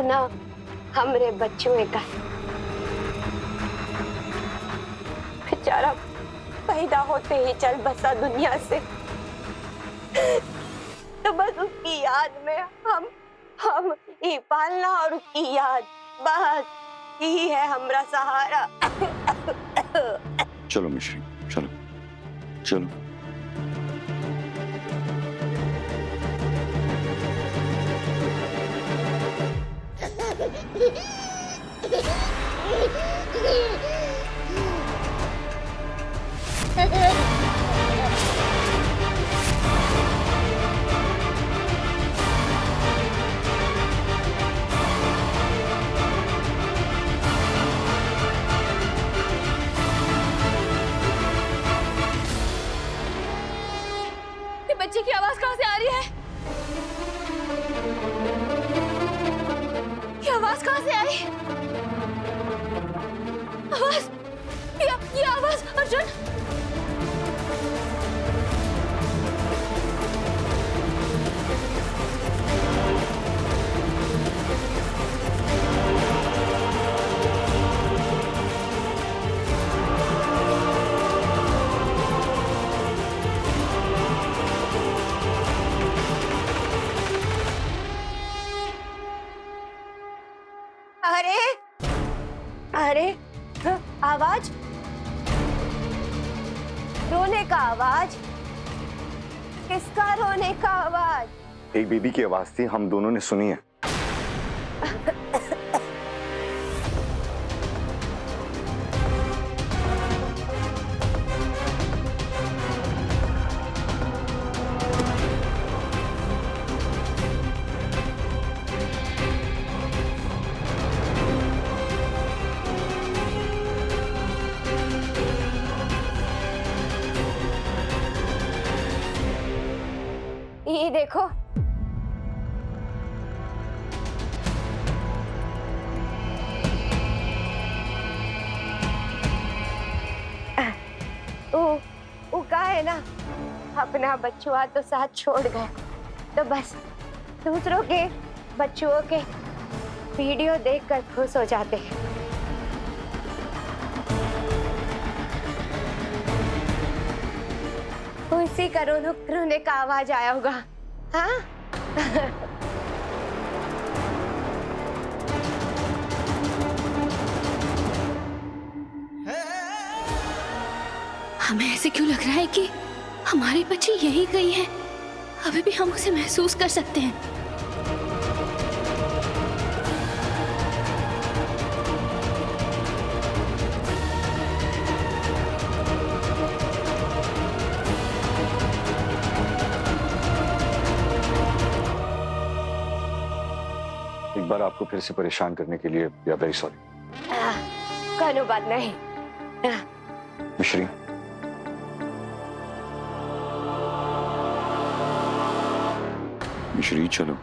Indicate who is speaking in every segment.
Speaker 1: ना हमरे बच्चों का बेचारा पैदा होते ही चल बसा दुनिया से। तो बस उसकी याद में हम ये पालना और उसकी याद, बस यही है हमारा सहारा।
Speaker 2: चलो मिश्री, चलो चलो।
Speaker 3: बच्चे की आवाज कहां से आ रही है? ये आवाज कहां से आई? आवाज, ये आवाज अर्जुन।
Speaker 1: अरे अरे आवाज, रोने का आवाज, किसका रोने का आवाज?
Speaker 2: एक बेबी की आवाज थी, हम दोनों ने सुनी है।
Speaker 1: ये देखो, वो का है ना, अपना बच्चुआ तो साथ छोड़ गए, तो बस दूसरों के बच्चों के वीडियो देखकर खुश हो जाते हैं। उसी का रोने का आवाज आया होगा, हाँ?
Speaker 3: हमें ऐसे क्यों लग रहा है कि हमारे बच्चे यही गई हैं? अभी भी हम उसे महसूस कर सकते हैं।
Speaker 2: एक बार आपको फिर से परेशान करने के लिए वी आर वेरी सॉरी।
Speaker 1: कोई बात नहीं।
Speaker 2: मिश्री, मिश्री चलो।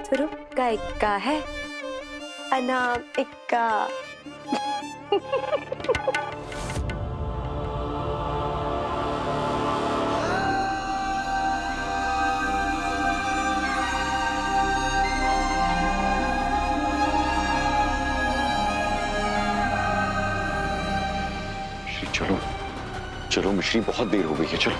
Speaker 1: शुरू का इक्का है, अनामिका।
Speaker 2: चलो चलो मिश्री, बहुत देर हो गई है, चलो।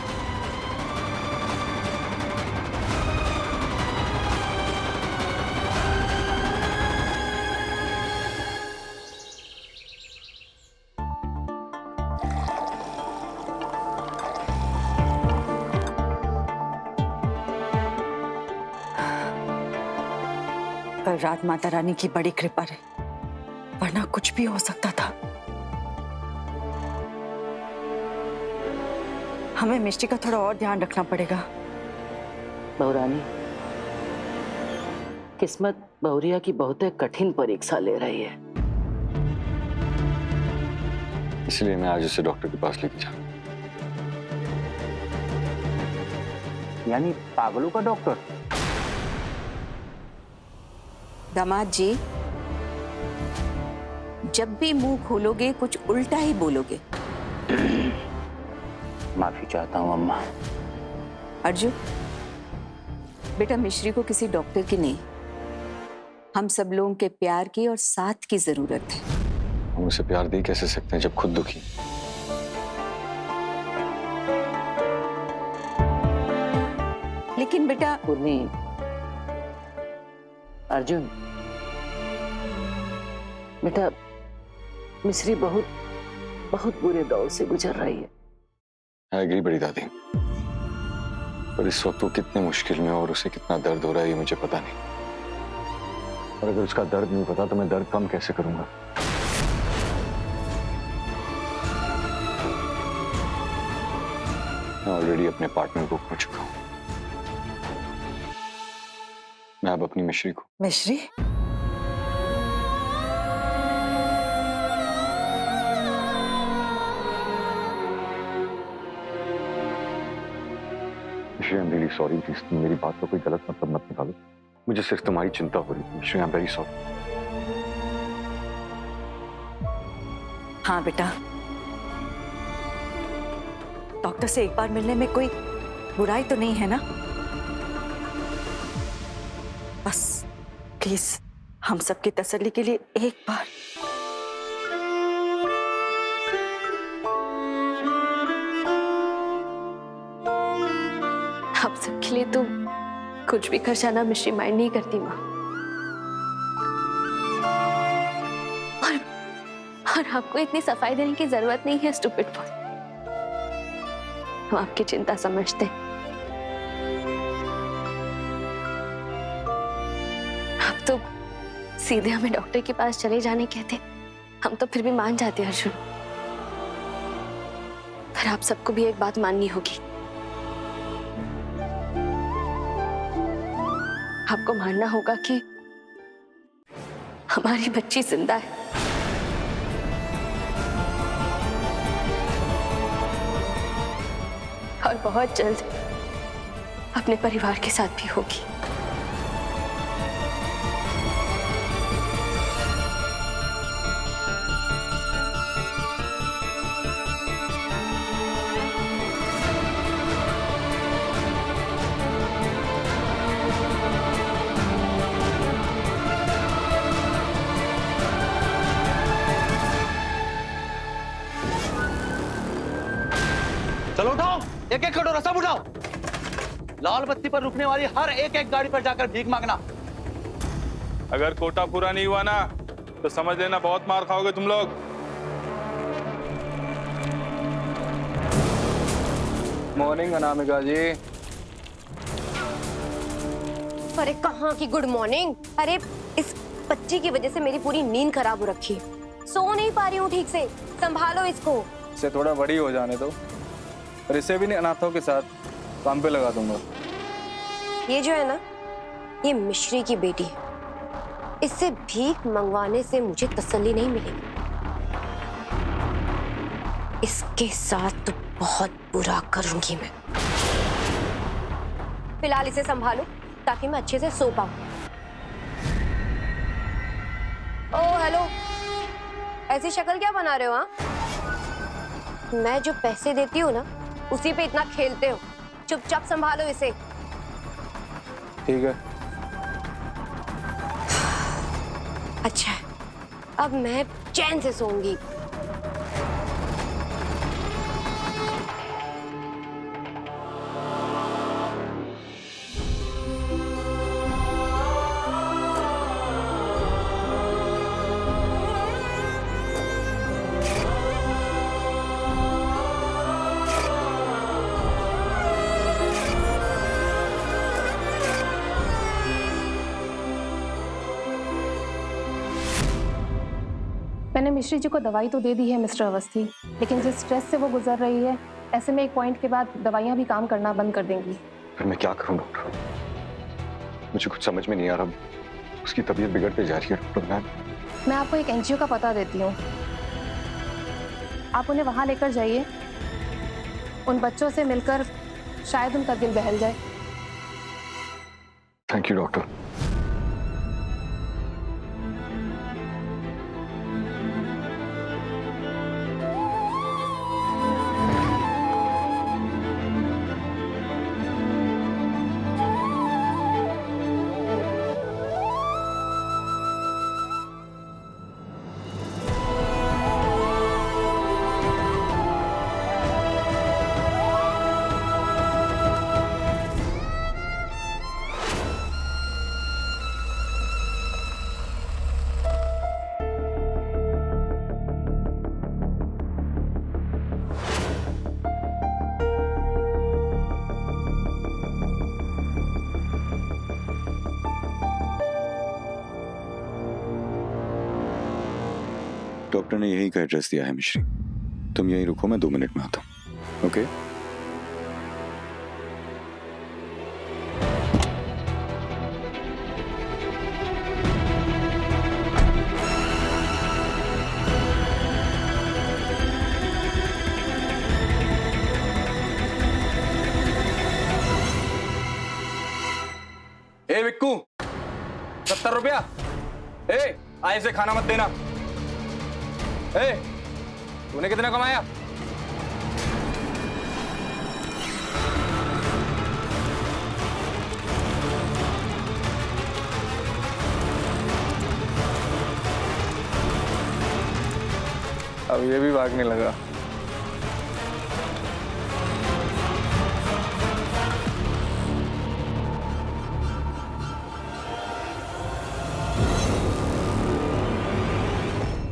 Speaker 4: कल रात माता रानी की बड़ी कृपा रही, वरना कुछ भी हो सकता था। हमें मिष्टी का थोड़ा और ध्यान रखना पड़ेगा।
Speaker 5: बहुरानी, किस्मत बहुरिया की बहुत कठिन परीक्षा ले रही है।
Speaker 2: इसलिए मैं आज उसे डॉक्टर के पास लेके जा रहा हूं।
Speaker 6: यानी पागलों का डॉक्टर?
Speaker 4: दामाद जी, जब भी मुंह खोलोगे कुछ उल्टा ही बोलोगे।
Speaker 6: माफी चाहता हूँ अम्मा।
Speaker 4: अर्जुन, बेटा मिश्री को किसी डॉक्टर की नहीं, हम सब लोगों के प्यार की और साथ की जरूरत है।
Speaker 2: हम उसे प्यार दे कैसे सकते हैं जब खुद दुखी?
Speaker 4: लेकिन बेटा
Speaker 5: पूर्णी, अर्जुन, बेटा मिश्री बहुत बहुत बुरे दौर से गुजर रही है।
Speaker 2: आई एग्री बड़ी दादी, पर इस वक्त वो कितने मुश्किल में और उसे कितना दर्द हो रहा है ये मुझे पता नहीं। और अगर उसका दर्द नहीं पता तो मैं दर्द कम कैसे करूंगा? मैं ऑलरेडी अपने पार्टनर को खो चुका हूं। मैं अब अपनी मिश्री को।
Speaker 4: मिश्री,
Speaker 2: मिश्री, I am really sorry. Please तुम मेरी बात का कोई गलत मतलब मत निकालो। मुझे सिर्फ तुम्हारी चिंता हो रही थी। मिश्री, आई एम वेरी सॉरी।
Speaker 4: हाँ बेटा, डॉक्टर से एक बार मिलने में कोई बुराई तो नहीं है ना? बस प्लीज हम सबकी तसल्ली के लिए एक बार।
Speaker 3: आप सबके लिए तो कुछ भी कर जाना मिश्री माइंड नहीं करती माँ। और आपको इतनी सफाई देने की जरूरत नहीं है स्टूपिड बॉय। हम आपकी चिंता समझते हैं। आप तो सीधे हमें डॉक्टर के पास चले जाने कहते, हम तो फिर भी मान जाते अर्जुन। पर आप सबको भी एक बात माननी होगी। आपको मानना होगा कि हमारी बच्ची जिंदा है और बहुत जल्द अपने परिवार के साथ भी होगी।
Speaker 7: चलो उठाओ, एक एक कटोरा सब उठाओ। लाल बत्ती पर रुकने वाली हर एक एक गाड़ी पर जाकर भीख मांगना।
Speaker 8: अगर कोटा पूरा नहीं हुआ ना तो समझ लेना बहुत मार खाओगे तुम लोग। मॉर्निंग अनामिका जी।
Speaker 1: अरे कहाँ की गुड मॉर्निंग? अरे इस बच्ची की वजह से मेरी पूरी नींद खराब हो रखी है। सो नहीं पा रही हूँ ठीक से। संभालो इसको।
Speaker 8: इसे थोड़ा बड़ी हो जाने दो, और इसे भी नहीं अनाथों के साथ काम पे लगा दूंगा।
Speaker 1: ये जो है ना, ये मिश्री की बेटी है। इससे भीख मंगवाने से मुझे तसल्ली नहीं मिलेगी। इसके साथ तो बहुत बुरा करूंगी मैं। फिलहाल इसे संभालो ताकि मैं अच्छे से सो पाऊं। ओह हेलो, ऐसी शक्ल क्या बना रहे हो? हाँ, मैं जो पैसे देती हूँ ना उसी पे इतना खेलते हो। चुपचाप संभालो इसे।
Speaker 8: ठीक है।
Speaker 1: अच्छा, अब मैं चैन से सोऊंगी।
Speaker 9: मैंने मिश्री जी को दवाई तो दे दी है मिस्टर अवस्थी, लेकिन जिस स्ट्रेस से वो गुजर रही है, ऐसे में एक पॉइंट के बाद दवाइयाँ भी काम करना बंद कर देंगी।
Speaker 2: फिर मैं क्या करूं डॉक्टर? मुझे कुछ समझ में नहीं आ रहा। उसकी तबीयत बिगड़ते जा रही है डॉक्टर।
Speaker 9: मैं आपको एक एनजीओ का पता देती हूँ, आप उन्हें वहाँ लेकर जाइए। उन बच्चों से मिलकर शायद उनका दिल बहल जाए।
Speaker 2: Thank you doctor. डॉक्टर ने यही का एड्रेस दिया है मिश्री। तुम यहीं रुको, मैं 2 मिनट में आता हूँ। ओके?
Speaker 8: ए विक्कू, 70 रुपया। ए आए से खाना मत देना। ए, तूने कितना कमाया? अब ये भी भागने लगा।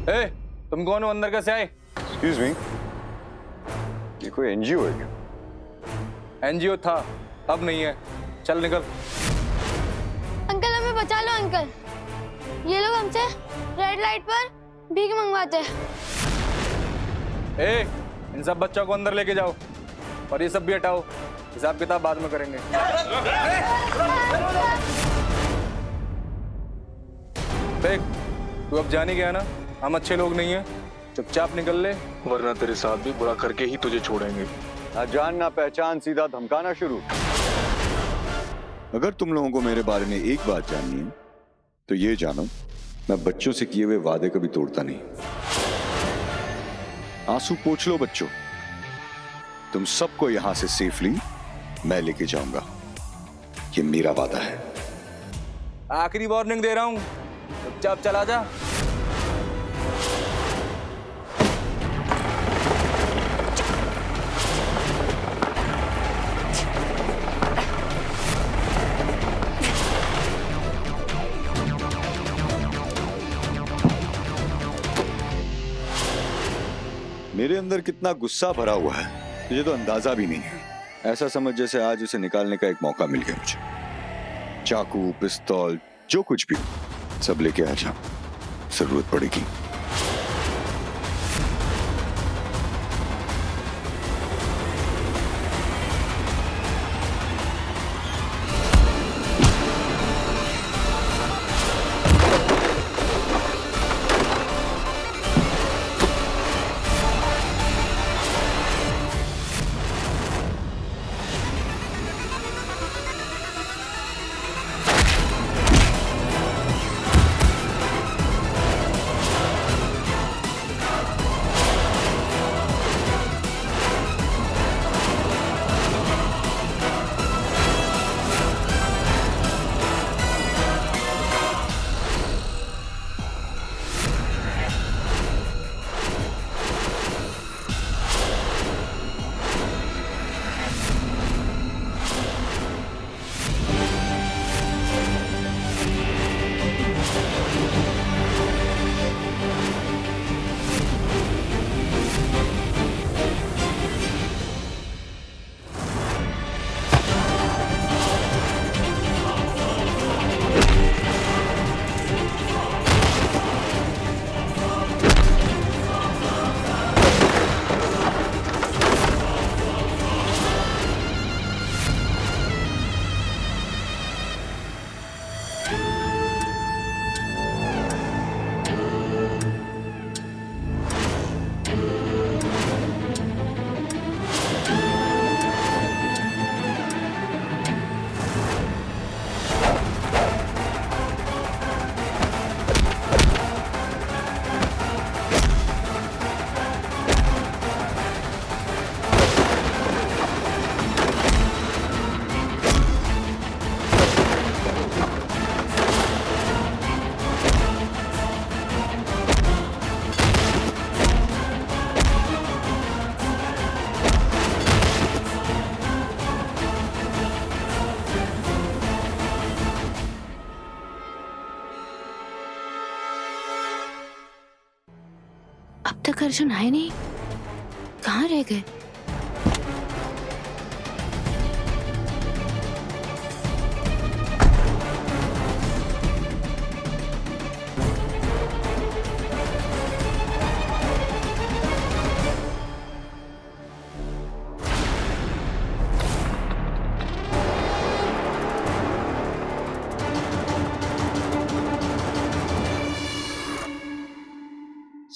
Speaker 8: ए, तुम कौन हो? अंदर कैसे आए?
Speaker 2: एक्सक्यूज मी, ये कोई एनजीओ है क्या?
Speaker 8: एनजीओ था, अब नहीं है। चल निकल।
Speaker 10: अंकल हमें बचा लो अंकल, ये लोग हमसे रेड लाइट पर भीख मंगवाते हैं।
Speaker 8: ए, इन सब बच्चों को अंदर लेके जाओ और ये सब भी हटाओ। हिसाब किताब बाद में करेंगे। देख, तू अब जाने गया ना, हम अच्छे लोग नहीं हैं। चुपचाप निकल ले,
Speaker 11: वरना तेरे साथ भी बुरा करके ही तुझे छोड़ेंगे।
Speaker 2: ना जान ना पहचान, सीधा धमकाना शुरू। अगर तुम लोगों को मेरे बारे में एक बात जाननी है तो ये जानो, मैं बच्चों से किए हुए वादे कभी तोड़ता नहीं। आंसू पोंछ लो बच्चों, तुम सबको यहां से सेफली मैं लेके जाऊंगा। ये मेरा वादा है।
Speaker 8: आखिरी वार्निंग दे रहा हूं, चुपचाप चला जा।
Speaker 2: मेरे अंदर कितना गुस्सा भरा हुआ है तुझे तो अंदाजा भी नहीं है। ऐसा समझ जैसे आज उसे निकालने का एक मौका मिल गया मुझे। चाकू, पिस्तौल, जो कुछ भी सब लेके आ जा, जरूरत पड़ेगी।
Speaker 3: अब तक अर्जुन आए नहीं, कहाँ रह गए?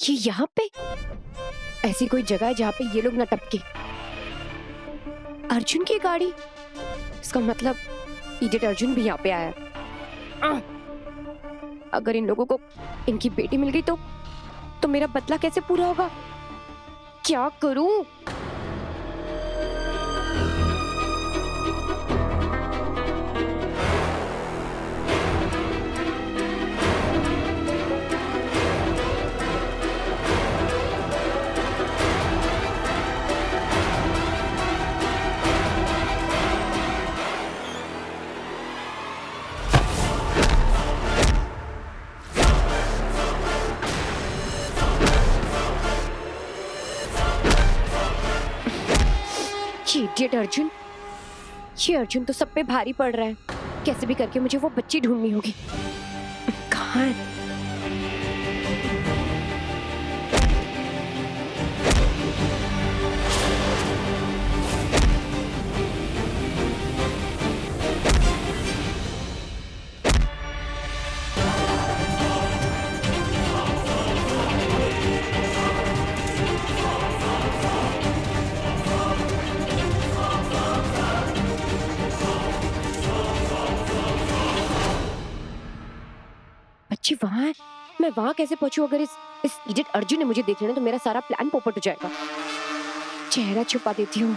Speaker 1: ये यहाँ पे ऐसी कोई जगह है जहाँ पे ये लोग न टपके। अर्जुन की गाड़ी, इसका मतलब इडियट अर्जुन भी यहाँ पे आया है। अगर इन लोगों को इनकी बेटी मिल गई तो मेरा बदला कैसे पूरा होगा? क्या करूं? इडियट अर्जुन, ये अर्जुन तो सब पे भारी पड़ रहा है। कैसे भी करके मुझे वो बच्ची ढूंढनी होगी। कहाँ है? बच्ची वहां है। मैं वहां कैसे पहुंचूं? अगर इस इडियट अर्जुन ने मुझे देख लेना तो मेरा सारा प्लान पोपट हो जाएगा। चेहरा छुपा देती हूँ।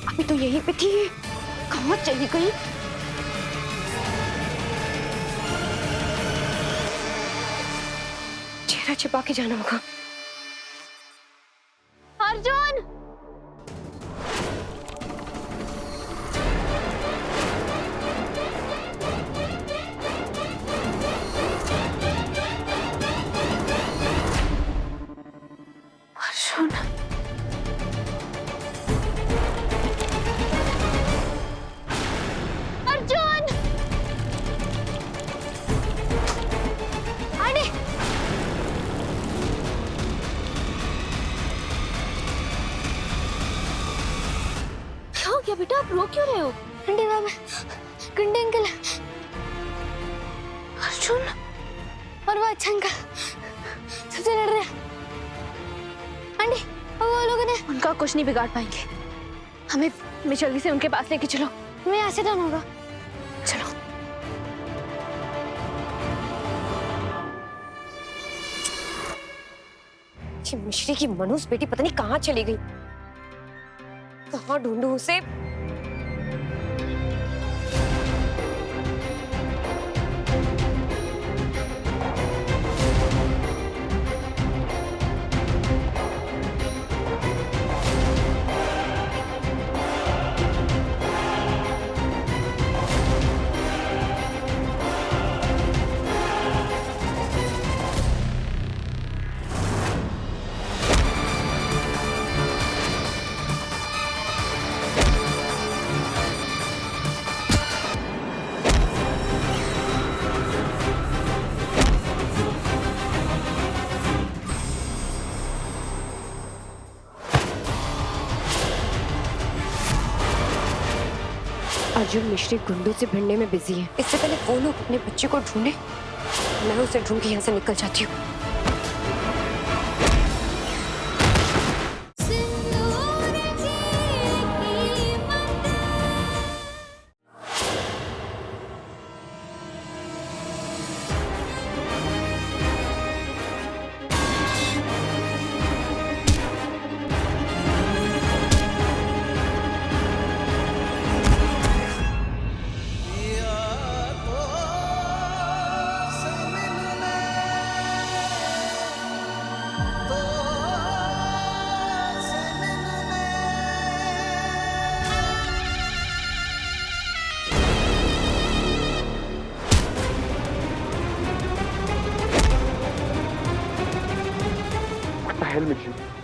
Speaker 1: अभी तो यहीं पे थी, कहाँ चली गई? चेहरा छिपा के जाना होगा।
Speaker 10: अर्जुन!
Speaker 3: अर्जुन, क्या बेटा, आप रो क्यों रहे हो?
Speaker 10: आंटी बाबा, गुंडे अंकल,
Speaker 3: अर्जुन
Speaker 10: और वो अच्छा अंकल सबसे लड़ रहे हैं। आंटी, वो लोगों ने
Speaker 3: उनका कुछ नहीं बिगाड़ पाएंगे। हमें जल्दी से उनके पास लेके चलो।
Speaker 10: मैं यहाँ से जाना होगा।
Speaker 3: चलो।
Speaker 1: ये मिश्री की मनूस बेटी पता नहीं कहाँ चली गई। कहाँ ढूंढूं उसे? अर्जुन मिश्री गुंडों से भिड़ने में बिजी है। इससे पहले वो लोग अपने बच्चे को ढूंढे, मैं उसे ढूंढ के यहाँ से निकल जाती हूँ।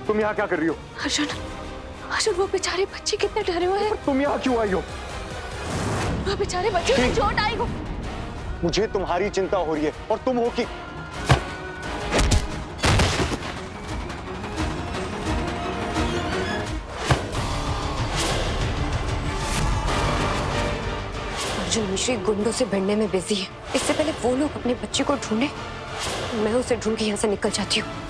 Speaker 11: तुम यहाँ क्या कर रही हो?
Speaker 3: अर्जुन, अर्जुन वो बेचारे बच्चे कितने डरे हुए हैं।
Speaker 11: तुम यहाँ क्यों आई हो?
Speaker 3: वो बेचारे बच्चे को चोट आई हो।
Speaker 11: मुझे तुम्हारी चिंता हो रही है और तुम हो कि
Speaker 1: अर्जुन मिश्री गुंडों से भिड़ने में बिजी है। इससे पहले वो लोग अपने बच्चे को ढूंढे, मैं उसे ढूंढ के यहाँ से निकल जाती हूँ।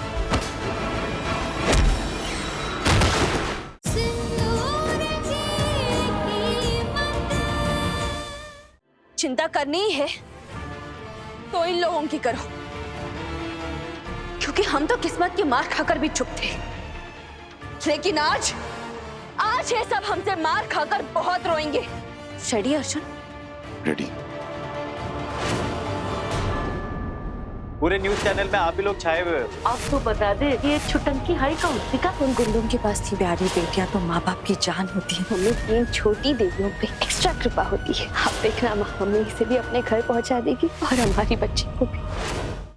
Speaker 3: चिंता करनी ही है तो इन लोगों की करो, क्योंकि हम तो किस्मत की मार खाकर भी चुप थे, लेकिन आज ये सब हमसे मार खाकर बहुत रोएंगे। रेडी अर्जुन?
Speaker 2: रेडी।
Speaker 7: पूरे न्यूज चैनल में आप ही लोग छाए हुए हो।
Speaker 5: आप तो बता दे, ये छुटंकी हाई का उत्तिका
Speaker 1: उन गुंडों के पास थी प्यारी बेटियां तो माँ बाप की जान होती है। हमें 3 छोटी देवियों पे एक्स्ट्रा कृपा होती है। आप देखना, माँ हमें इसे भी अपने घर पहुँचा देगी और हमारी बच्ची को भी।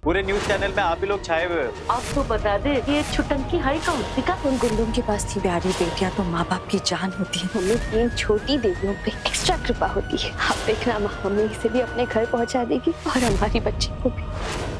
Speaker 7: पूरे न्यूज चैनल में आप ही लोग छाए हुए हो।
Speaker 5: आप तो बता दे, ये छुटंकी हाई का उत्तिका
Speaker 1: उन गुंडों के पास थी प्यारी बेटियां तो माँ बाप की जान होती है। हमें 3 छोटी देवियों पे एक्स्ट्रा कृपा होती है। आप देखना, माँ हमें इसे भी अपने घर पहुँचा देगी और हमारी बच्ची को भी।